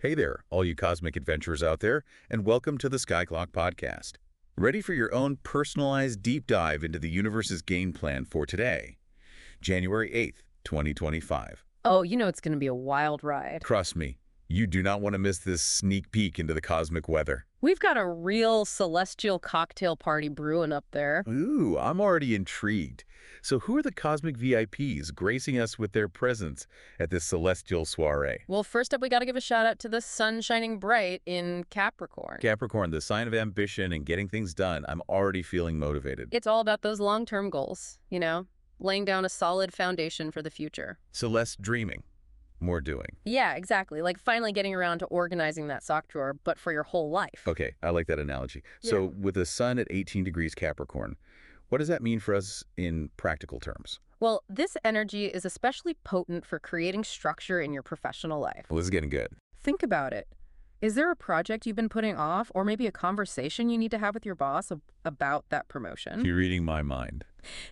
Hey there, all you cosmic adventurers out there, and welcome to the Sky Clock Podcast. Ready for your own personalized deep dive into the universe's game plan for today, January 8th, 2025. Oh, it's going to be a wild ride. Trust me, you do not want to miss this sneak peek into the cosmic weather. We've got a real celestial cocktail party brewing up there. Ooh, I'm already intrigued. So who are the cosmic VIPs gracing us with their presence at this celestial soiree? Well, first up, we got to give a shout out to the sun shining bright in Capricorn. Capricorn, the sign of ambition and getting things done. I'm already feeling motivated. It's all about those long-term goals, laying down a solid foundation for the future. So less dreaming, more doing. Yeah, exactly. Like finally getting around to organizing that sock drawer, but for your whole life. Okay, I like that analogy. Yeah. So with the sun at 18 degrees Capricorn, what does that mean for us in practical terms? Well, this energy is especially potent for creating structure in your professional life. Well, this is getting good. Think about it. Is there a project you've been putting off, or maybe a conversation you need to have with your boss about that promotion? You're reading my mind.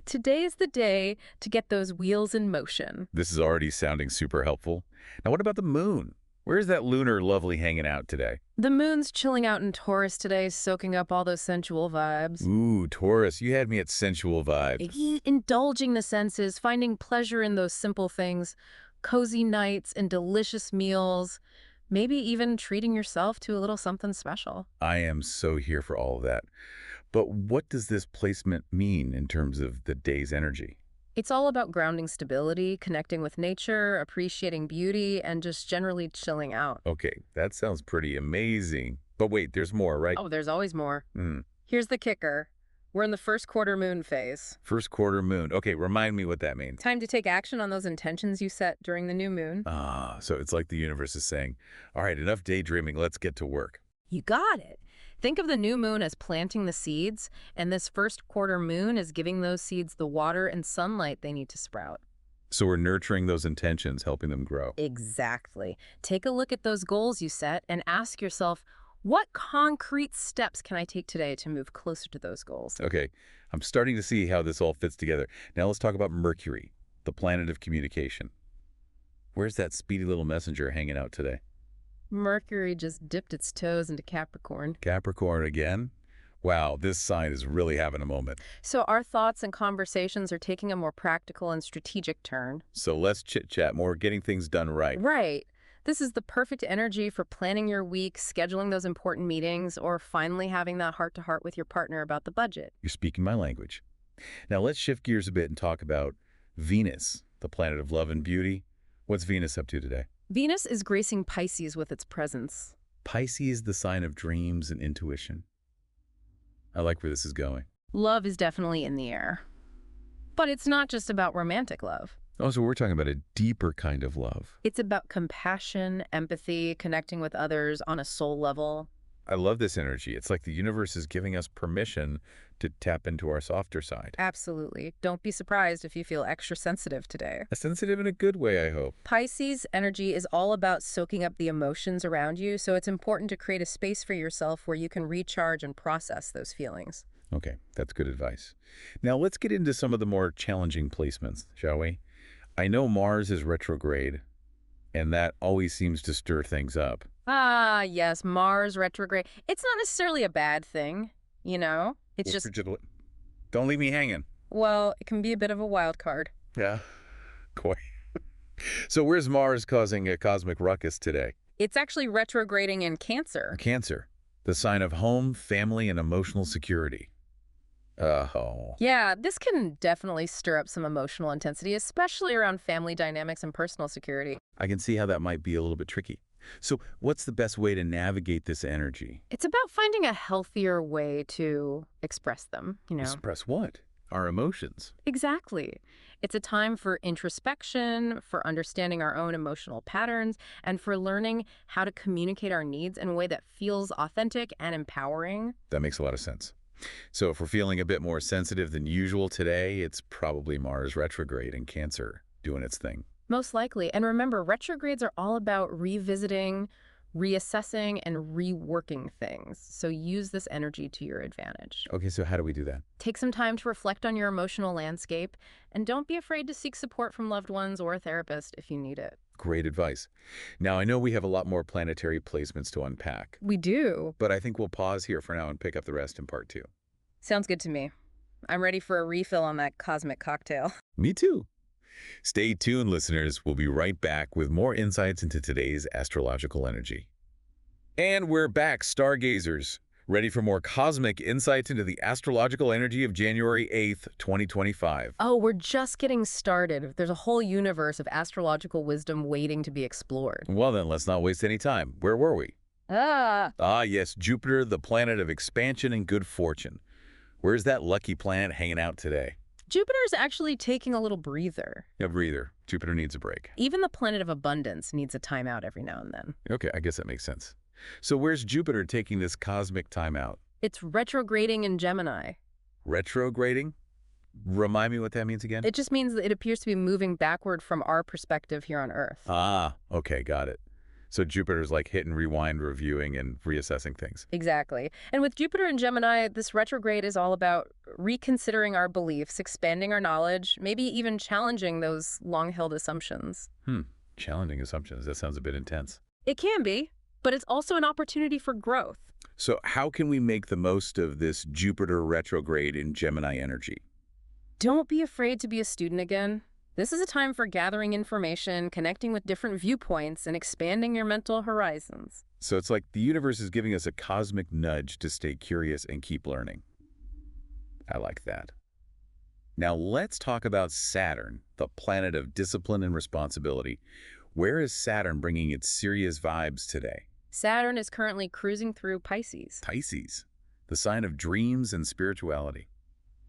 Today is the day to get those wheels in motion. This is already sounding super helpful. Now, what about the moon? Where's that lunar lovely hanging out today? The moon's chilling out in Taurus today, soaking up all those sensual vibes. Ooh, Taurus, you had me at sensual vibes. Indulging the senses, finding pleasure in those simple things, cozy nights and delicious meals, maybe even treating yourself to a little something special. I am so here for all of that. But what does this placement mean in terms of the day's energy? It's all about grounding stability, connecting with nature, appreciating beauty, and just generally chilling out. Okay, that sounds pretty amazing. But wait, there's more, right? Oh, there's always more. Hmm. Here's the kicker. We're in the first quarter moon phase. First quarter moon. Okay, remind me what that means. Time to take action on those intentions you set during the new moon. Ah, so it's like the universe is saying, all right, enough daydreaming, let's get to work. You got it. Think of the new moon as planting the seeds, and this first quarter moon is giving those seeds the water and sunlight they need to sprout. So we're nurturing those intentions, helping them grow. Exactly. Take a look at those goals you set and ask yourself, what concrete steps can I take today to move closer to those goals? Okay, I'm starting to see how this all fits together. Now let's talk about Mercury, the planet of communication. Where's that speedy little messenger hanging out today? Mercury just dipped its toes into Capricorn. Capricorn again? Wow, this sign is really having a moment. So our thoughts and conversations are taking a more practical and strategic turn. So less chit-chat, more getting things done right. Right. This is the perfect energy for planning your week, scheduling those important meetings, or finally having that heart-to-heart with your partner about the budget. You're speaking my language. Now let's shift gears a bit and talk about Venus, the planet of love and beauty. What's Venus up to today? Venus is gracing Pisces with its presence. Pisces, the sign of dreams and intuition. I like where this is going. Love is definitely in the air. But it's not just about romantic love. Oh, so we're talking about a deeper kind of love. It's about compassion, empathy, connecting with others on a soul level. I love this energy. It's like the universe is giving us permission to tap into our softer side. Absolutely. Don't be surprised if you feel extra sensitive today. Sensitive in a good way, I hope. Pisces energy is all about soaking up the emotions around you, so it's important to create a space for yourself where you can recharge and process those feelings. Okay, that's good advice. Now let's get into some of the more challenging placements, shall we? I know Mars is retrograde, and that always seems to stir things up. Ah, yes, Mars retrograde. It's not necessarily a bad thing, It's just, Don't leave me hanging. well, it can be a bit of a wild card. Yeah, quite. So where's Mars causing a cosmic ruckus today? It's actually retrograding in Cancer. Cancer, the sign of home, family, and emotional security. Oh. Yeah, this can definitely stir up some emotional intensity, especially around family dynamics and personal security. I can see how that might be a little bit tricky. So what's the best way to navigate this energy? It's about finding a healthier way to express them, Express what? Our emotions. Exactly. It's a time for introspection, for understanding our own emotional patterns, and for learning how to communicate our needs in a way that feels authentic and empowering. That makes a lot of sense. So if we're feeling a bit more sensitive than usual today, it's probably Mars retrograde in Cancer doing its thing. Most likely. And remember, retrogrades are all about revisiting reassessing and reworking things. So use this energy to your advantage. Okay, so how do we do that? Take some time to reflect on your emotional landscape, and don't be afraid to seek support from loved ones or a therapist if you need it. Great advice. Now, I know we have a lot more planetary placements to unpack, We do. but I think we'll pause here for now and pick up the rest in part 2. Sounds good to me. I'm ready for a refill on that cosmic cocktail. Me too. Stay tuned, listeners. We'll be right back with more insights into today's astrological energy. And we're back, stargazers. Ready for more cosmic insights into the astrological energy of January 8th, 2025. Oh, we're just getting started. There's a whole universe of astrological wisdom waiting to be explored. Well then, let's not waste any time. Where were we? Ah, yes, Jupiter, the planet of expansion and good fortune. Where's that lucky planet hanging out today? Jupiter's actually taking a little breather. A breather. Jupiter needs a break. Even the planet of abundance needs a timeout every now and then. Okay, I guess that makes sense. So where's Jupiter taking this cosmic timeout? It's retrograding in Gemini. Retrograding? Remind me what that means again? It just means that it appears to be moving backward from our perspective here on Earth. Ah, okay, got it. So Jupiter's like hit and rewind, reviewing and reassessing things. Exactly. And with Jupiter in Gemini, this retrograde is all about reconsidering our beliefs, expanding our knowledge, maybe even challenging those long-held assumptions. Challenging assumptions. That sounds a bit intense. It can be, but it's also an opportunity for growth. So how can we make the most of this Jupiter retrograde in Gemini energy? Don't be afraid to be a student again. This is a time for gathering information, connecting with different viewpoints, and expanding your mental horizons. So it's like the universe is giving us a cosmic nudge to stay curious and keep learning. I like that. Now let's talk about Saturn, the planet of discipline and responsibility. Where is Saturn bringing its serious vibes today? Saturn is currently cruising through Pisces. Pisces, the sign of dreams and spirituality.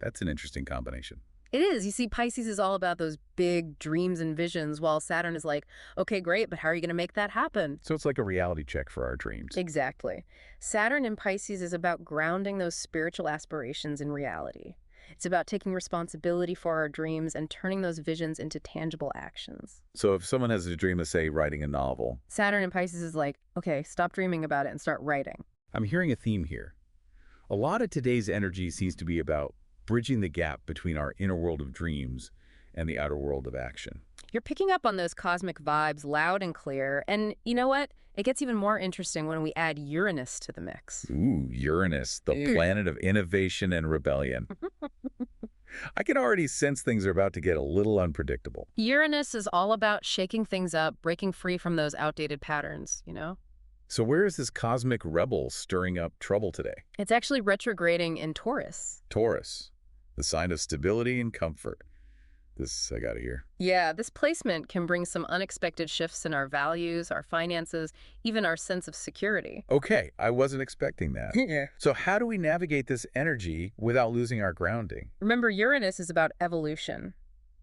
That's an interesting combination. It is. You see, Pisces is all about those big dreams and visions, while Saturn is like, okay, great, but how are you going to make that happen? So it's like a reality check for our dreams. Exactly. Saturn in Pisces is about grounding those spiritual aspirations in reality. It's about taking responsibility for our dreams and turning those visions into tangible actions. So if someone has a dream of, say, writing a novel, Saturn in Pisces is like, okay, stop dreaming about it and start writing. I'm hearing a theme here. A lot of today's energy seems to be about bridging the gap between our inner world of dreams and the outer world of action. You're picking up on those cosmic vibes loud and clear. And you know what? It gets even more interesting when we add Uranus to the mix. Ooh, Uranus, the planet of innovation and rebellion. I can already sense things are about to get a little unpredictable. Uranus is all about shaking things up, breaking free from those outdated patterns, you know? So where is this cosmic rebel stirring up trouble today? It's actually retrograding in Taurus. Taurus, the sign of stability and comfort. This I gotta hear. Yeah, this placement can bring some unexpected shifts in our values, our finances, even our sense of security. Okay, I wasn't expecting that. So how do we navigate this energy without losing our grounding? Remember, Uranus is about evolution.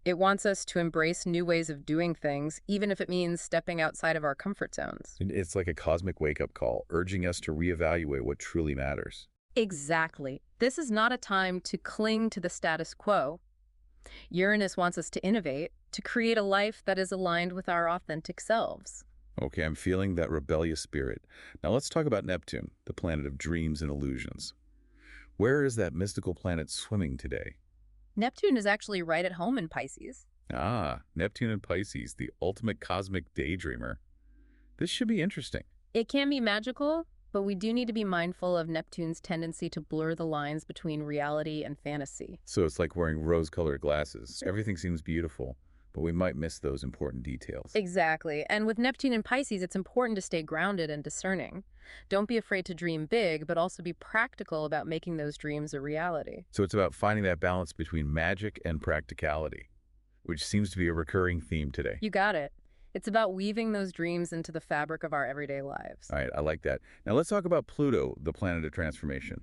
It wants us to embrace new ways of doing things, even if it means stepping outside of our comfort zones. It's like a cosmic wake-up call, urging us to reevaluate what truly matters. Exactly. This is not a time to cling to the status quo. Uranus wants us to innovate, to create a life that is aligned with our authentic selves. Okay, I'm feeling that rebellious spirit. Now let's talk about Neptune, the planet of dreams and illusions. Where is that mystical planet swimming today? Neptune is actually right at home in Pisces. Ah, Neptune and Pisces, the ultimate cosmic daydreamer. This should be interesting. It can be magical, but we do need to be mindful of Neptune's tendency to blur the lines between reality and fantasy. So it's like wearing rose-colored glasses. Everything seems beautiful, but we might miss those important details. Exactly. And with Neptune in Pisces, it's important to stay grounded and discerning. Don't be afraid to dream big, but also be practical about making those dreams a reality. So it's about finding that balance between magic and practicality, which seems to be a recurring theme today. You got it. It's about weaving those dreams into the fabric of our everyday lives. All right, I like that. Now let's talk about Pluto, the planet of transformation.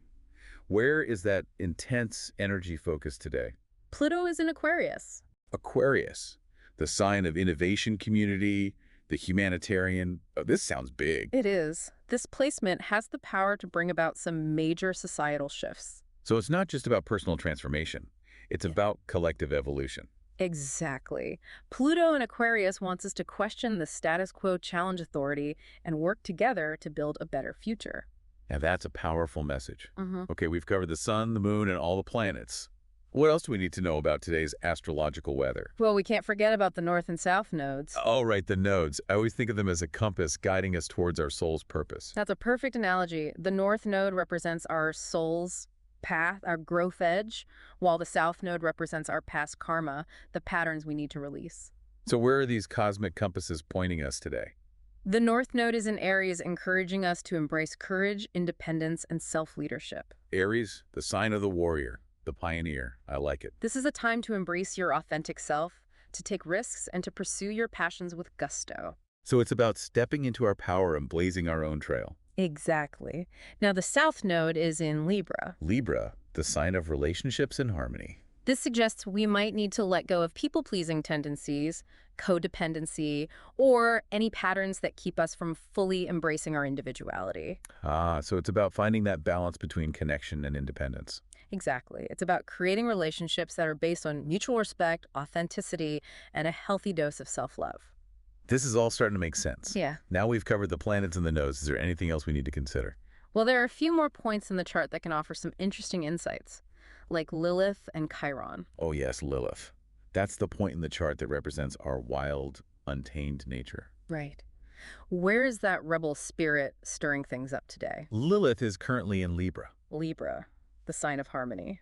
Where is that intense energy focus today? Pluto is in Aquarius. Aquarius, the sign of innovation community, the humanitarian. Oh, this sounds big. It is. This placement has the power to bring about some major societal shifts. So it's not just about personal transformation. It's about collective evolution. Exactly. Pluto in Aquarius wants us to question the status quo, challenge authority, and work together to build a better future. Now that's a powerful message. hmm Okay, we've covered the sun, the moon, and all the planets. What else do we need to know about today's astrological weather? Well, we can't forget about the north and south nodes. Oh, right, the nodes. I always think of them as a compass guiding us towards our soul's purpose. That's a perfect analogy. The north node represents our soul's path, our growth edge, while the south node represents our past karma, the patterns we need to release. So where are these cosmic compasses pointing us today? The north node is in Aries, encouraging us to embrace courage, independence, and self-leadership. Aries, the sign of the warrior, the pioneer. I like it. This is a time to embrace your authentic self, to take risks, and to pursue your passions with gusto. So it's about stepping into our power and blazing our own trail. Exactly. Now, the south node is in Libra. Libra, the sign of relationships and harmony. This suggests we might need to let go of people-pleasing tendencies, codependency, or any patterns that keep us from fully embracing our individuality. So it's about finding that balance between connection and independence. Exactly. It's about creating relationships that are based on mutual respect, authenticity, and a healthy dose of self-love. This is all starting to make sense. Yeah. Now we've covered the planets and the nodes. Is there anything else we need to consider? Well, there are a few more points in the chart that can offer some interesting insights, like Lilith and Chiron. Oh yes, Lilith. That's the point in the chart that represents our wild, untamed nature. Right. Where is that rebel spirit stirring things up today? Lilith is currently in Libra. Libra, the sign of harmony.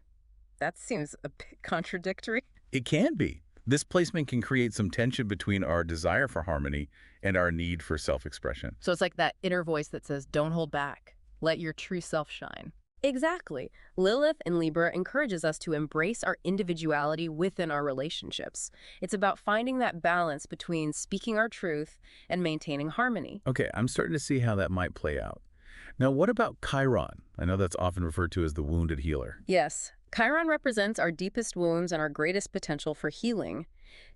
That seems a bit contradictory. It can be. This placement can create some tension between our desire for harmony and our need for self-expression. So it's like that inner voice that says, don't hold back. Let your true self shine. Exactly. Lilith in Libra encourages us to embrace our individuality within our relationships. It's about finding that balance between speaking our truth and maintaining harmony. Okay, I'm starting to see how that might play out. Now, what about Chiron? I know that's often referred to as the wounded healer. Yes, Chiron represents our deepest wounds and our greatest potential for healing.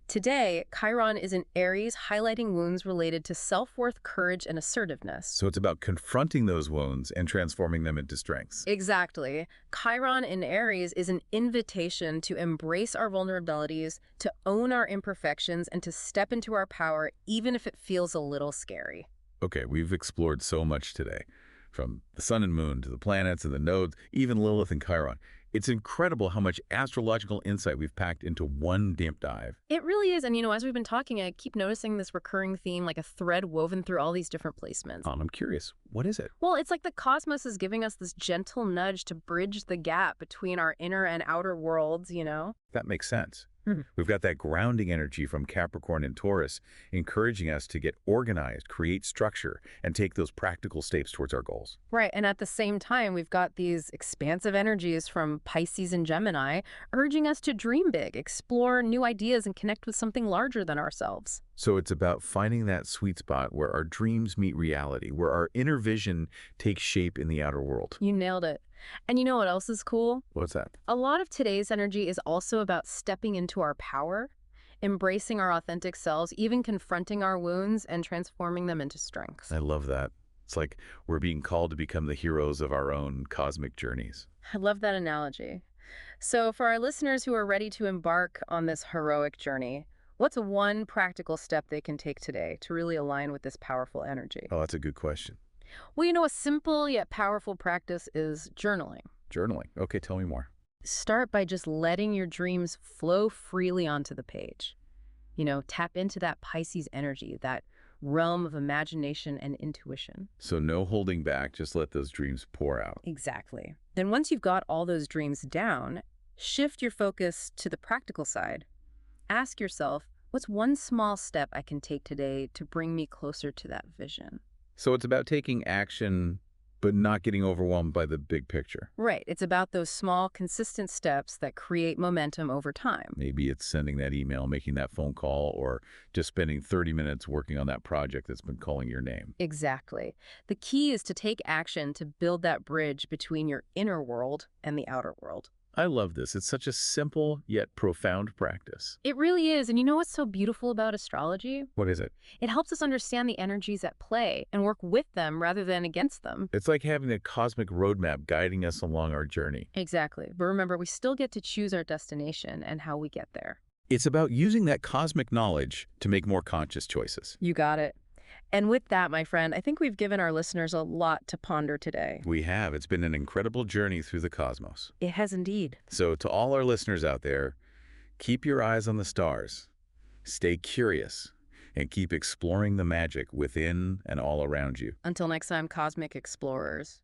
Today, Chiron is in Aries, highlighting wounds related to self-worth, courage, and assertiveness. So it's about confronting those wounds and transforming them into strengths. Exactly. Chiron in Aries is an invitation to embrace our vulnerabilities, to own our imperfections, and to step into our power, even if it feels a little scary. Okay, we've explored so much today, from the sun and moon to the planets and the nodes, even Lilith and Chiron. It's incredible how much astrological insight we've packed into one deep dive. It really is. And, as we've been talking, I keep noticing this recurring theme, like a thread woven through all these different placements. I'm curious, what is it? Well, it's like the cosmos is giving us this gentle nudge to bridge the gap between our inner and outer worlds, That makes sense. We've got that grounding energy from Capricorn and Taurus, encouraging us to get organized, create structure, and take those practical steps towards our goals. Right. And at the same time, we've got these expansive energies from Pisces and Gemini, urging us to dream big, explore new ideas, and connect with something larger than ourselves. So it's about finding that sweet spot where our dreams meet reality, where our inner vision takes shape in the outer world. You nailed it. And you know what else is cool? What's that? A lot of today's energy is also about stepping into our power, embracing our authentic selves, even confronting our wounds and transforming them into strengths. I love that. It's like we're being called to become the heroes of our own cosmic journeys. I love that analogy. So for our listeners who are ready to embark on this heroic journey, what's one practical step they can take today to really align with this powerful energy? Oh, that's a good question. Well, a simple yet powerful practice is journaling. Journaling. Okay, tell me more. Start by just letting your dreams flow freely onto the page. Tap into that Pisces energy, that realm of imagination and intuition. So no holding back, just let those dreams pour out. Exactly. Then once you've got all those dreams down, shift your focus to the practical side. Ask yourself, what's one small step I can take today to bring me closer to that vision? So it's about taking action, but not getting overwhelmed by the big picture. Right. It's about those small, consistent steps that create momentum over time. Maybe it's sending that email, making that phone call, or just spending 30 minutes working on that project that's been calling your name. Exactly. The key is to take action to build that bridge between your inner world and the outer world. I love this. It's such a simple yet profound practice. It really is. And you know what's so beautiful about astrology? What is it? It helps us understand the energies at play and work with them rather than against them. It's like having a cosmic roadmap guiding us along our journey. Exactly. But remember, we still get to choose our destination and how we get there. It's about using that cosmic knowledge to make more conscious choices. You got it. And with that, my friend, I think we've given our listeners a lot to ponder today. We have. It's been an incredible journey through the cosmos. It has indeed. So to all our listeners out there, keep your eyes on the stars, stay curious, and keep exploring the magic within and all around you. Until next time, Cosmic Explorers.